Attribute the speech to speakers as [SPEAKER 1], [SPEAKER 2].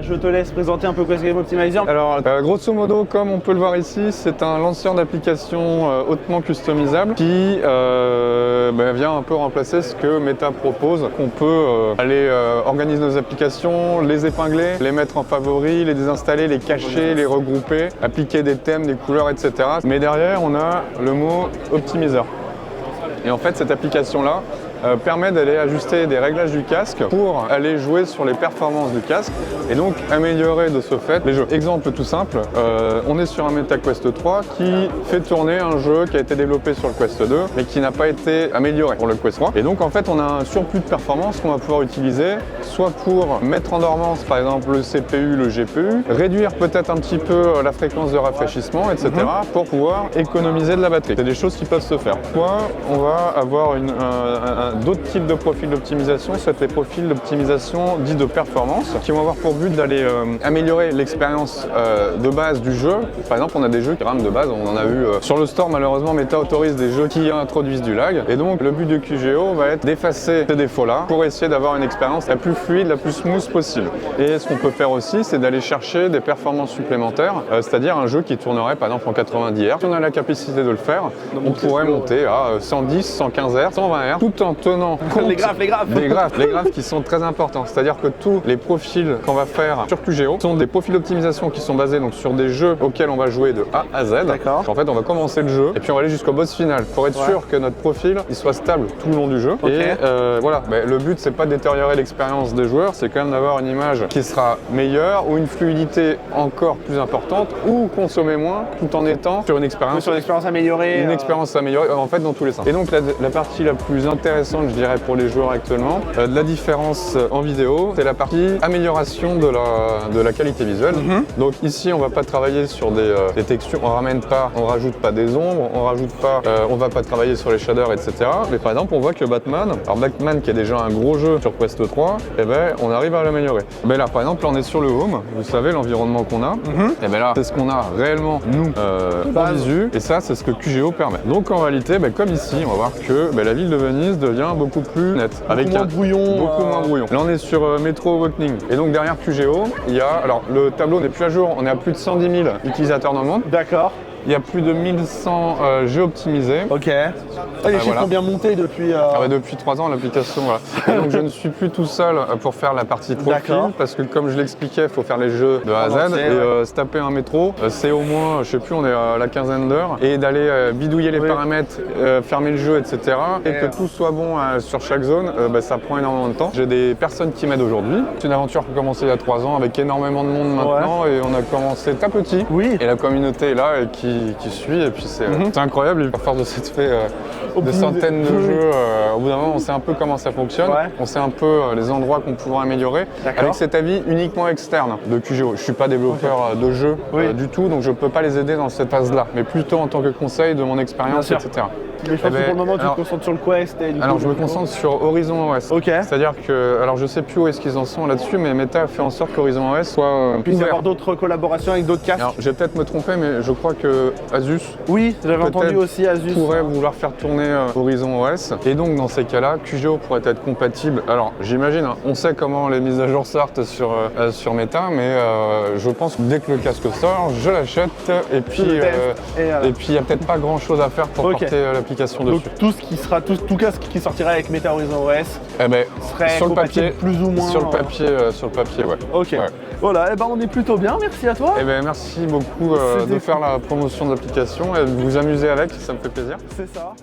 [SPEAKER 1] Je te laisse présenter un peu Quest Game Optimizer.
[SPEAKER 2] Alors, grosso modo, comme on peut le voir ici, c'est un lanceur d'applications hautement customisable qui vient un peu remplacer ce que Meta propose. On peut aller organiser nos applications, les épingler, les mettre en favoris, les désinstaller, les cacher, les regrouper, appliquer des thèmes, des couleurs, etc. Mais derrière, on a le mot Optimizer. Et en fait, cette application-là permet d'aller ajuster des réglages du casque pour aller jouer sur les performances du casque et donc améliorer de ce fait les jeux. Exemple tout simple, on est sur un Meta Quest 3 qui fait tourner un jeu qui a été développé sur le Quest 2 mais qui n'a pas été amélioré pour le Quest 3. Et donc en fait on a un surplus de performance qu'on va pouvoir utiliser soit pour mettre en dormance par exemple le CPU, le GPU, réduire peut-être un petit peu la fréquence de rafraîchissement, etc. pour pouvoir économiser de la batterie. C'est des choses qui peuvent se faire. Soit on va avoir d'autres types de profils d'optimisation, c'est les profils d'optimisation dits de performance, qui vont avoir pour but d'aller améliorer l'expérience de base du jeu. Par exemple, on a des jeux qui rament de base, on en a vu sur le store, malheureusement, Meta autorise des jeux qui introduisent du lag. Et donc, le but de QGO va être d'effacer ces défauts-là pour essayer d'avoir une expérience la plus fluide, la plus smooth possible. Et ce qu'on peut faire aussi, c'est d'aller chercher des performances supplémentaires, c'est-à-dire un jeu qui tournerait par exemple en 90 Hz. Si on a la capacité de le faire, on pourrait monter à 110, 115 Hz, 120 Hz, tout en tenant compte
[SPEAKER 1] les graphes.
[SPEAKER 2] les graphes qui sont très importants. C'est-à-dire que tous les profils qu'on va faire sur QGO sont des profils d'optimisation qui sont basés donc sur des jeux auxquels on va jouer de A à Z.
[SPEAKER 1] D'accord.
[SPEAKER 2] En fait, on va commencer le jeu et puis on va aller jusqu'au boss final pour être sûr que notre profil il soit stable tout le long du jeu.
[SPEAKER 1] Okay.
[SPEAKER 2] Et voilà, le but c'est pas de détériorer l'expérience des joueurs, c'est quand même d'avoir une image qui sera meilleure ou une fluidité encore plus importante ou consommer moins tout en étant sur une expérience
[SPEAKER 1] améliorée.
[SPEAKER 2] Une expérience améliorée en fait dans tous les sens. Et donc la partie la plus intéressante, je dirais, pour les joueurs actuellement, de la différence en vidéo, c'est la partie amélioration de la qualité visuelle. Donc ici, on va pas travailler sur des textures, on rajoute pas des ombres, on va pas travailler sur les shaders, etc. Mais par exemple, on voit que Batman qui est déjà un gros jeu sur Quest 3, on arrive à l'améliorer. Mais là, par exemple, on est sur le home, vous savez l'environnement qu'on a, et là, c'est ce qu'on a réellement nous en visu, et ça, c'est ce que QGO permet. Donc en réalité, comme ici, on va voir que la ville de Venise devient beaucoup plus nette, avec beaucoup moins brouillon. Là, on est sur Metro Awakening, et donc derrière QGO, il y a, alors le tableau n'est plus à jour, on est à plus de 110 000 utilisateurs dans le monde.
[SPEAKER 1] D'accord.
[SPEAKER 2] Il y a plus de 1100 jeux optimisés.
[SPEAKER 1] Ok. Les chiffres ont bien monté depuis...
[SPEAKER 2] depuis 3 ans, l'application. Voilà. Et donc je ne suis plus tout seul pour faire la partie profil, parce que comme je l'expliquais, il faut faire les jeux de A à Z. Et se taper un métro, c'est au moins, je sais plus, on est à la quinzaine d'heures. Et d'aller bidouiller les paramètres, fermer le jeu, etc. Et que tout soit bon sur chaque zone, ça prend énormément de temps. J'ai des personnes qui m'aident aujourd'hui. C'est une aventure qui a commencé il y a 3 ans avec énormément de monde maintenant. Et on a commencé à petit.
[SPEAKER 1] Oui.
[SPEAKER 2] Et la communauté est là et qui suit, et puis c'est incroyable. À force de s'être fait de centaines de jeux, au bout d'un moment on sait un peu comment ça fonctionne, on sait un peu les endroits qu'on pourra améliorer, avec cet avis uniquement externe de QGO. Je suis pas développeur de jeux du tout, donc je peux pas les aider dans cette phase-là, mais plutôt en tant que conseil de mon expérience, etc.
[SPEAKER 1] Mais je pense que pour le moment, tu te concentres sur le Quest et
[SPEAKER 2] alors je me concentre sur Horizon OS.
[SPEAKER 1] Ok.
[SPEAKER 2] C'est-à-dire que, alors je sais plus où est-ce qu'ils en sont là-dessus, mais Meta a fait en sorte qu'Horizon OS soit
[SPEAKER 1] puisse y avoir d'autres collaborations avec d'autres casques.
[SPEAKER 2] Alors je vais peut-être me tromper, mais je crois que Asus,
[SPEAKER 1] oui, j'avais entendu aussi Asus,
[SPEAKER 2] pourrait vouloir faire tourner Horizon OS. Et donc dans ces cas-là, QGO pourrait être compatible. Alors j'imagine, on sait comment les mises à jour sortent sur Meta, mais je pense que dès que le casque sort, je l'achète et puis il n'y a peut-être pas grand-chose à faire pour porter l'application dessus.
[SPEAKER 1] Donc tout casque qui sortirait avec Meta Horizon OS serait
[SPEAKER 2] sur le papier,
[SPEAKER 1] plus ou moins.
[SPEAKER 2] Sur le papier, ouais.
[SPEAKER 1] Ok.
[SPEAKER 2] Ouais.
[SPEAKER 1] Voilà, on est plutôt bien, merci à toi.
[SPEAKER 2] Merci beaucoup de faire la promotion de l'application et de vous amuser avec, ça me fait plaisir.
[SPEAKER 1] C'est ça.